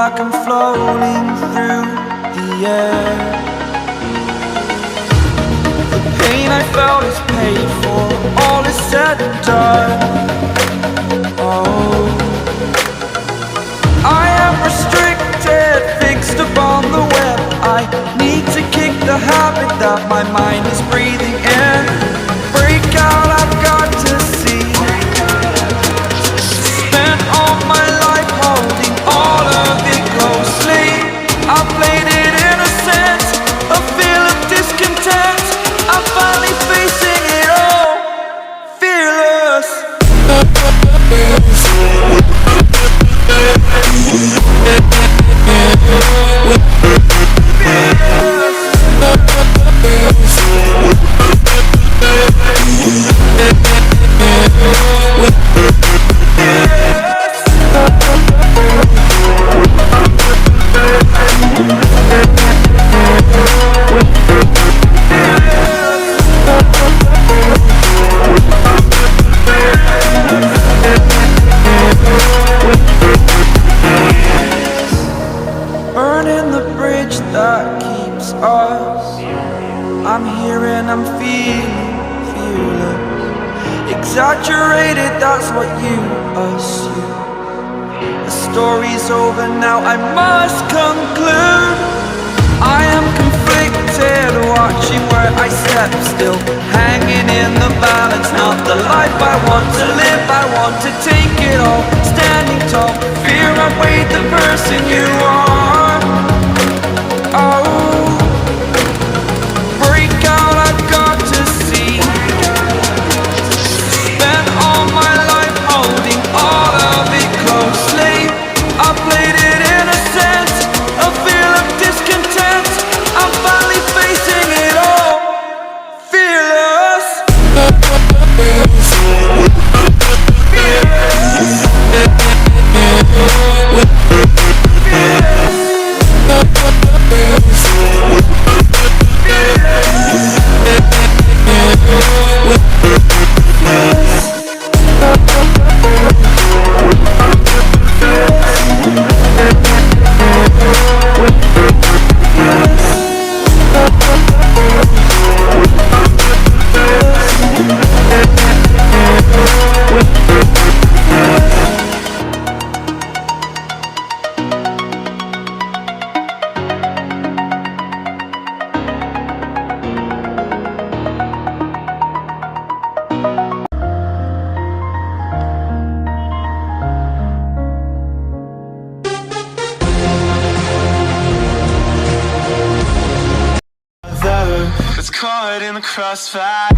like I'm floating through the air. The pain I felt is paid for, all is said and done. Oh, I am restricted, fixed upon the web. I need to kick the habit that my mind is breathing in. Break out, I've got to see. Spent all my life holding all of it closely. I played it innocent, a feel of discontent. I'm finally facing it all, fearless. Burning the bridge that keeps us. I'm here and I'm feeling fearless. Exaggerated, that's what you assume. The story's over now, I must conclude. I am conflicted, watching where I step still, hanging in the balance. Not the life I want to live, I want to take it all. Standing tall, fear outweighed the person you are. Oh, break out, I've got to see. Spent all my life holding all of it closely. I played it innocent, a feel of discontent. I'm finally facing it all, fearless. It's caught in the crossfire.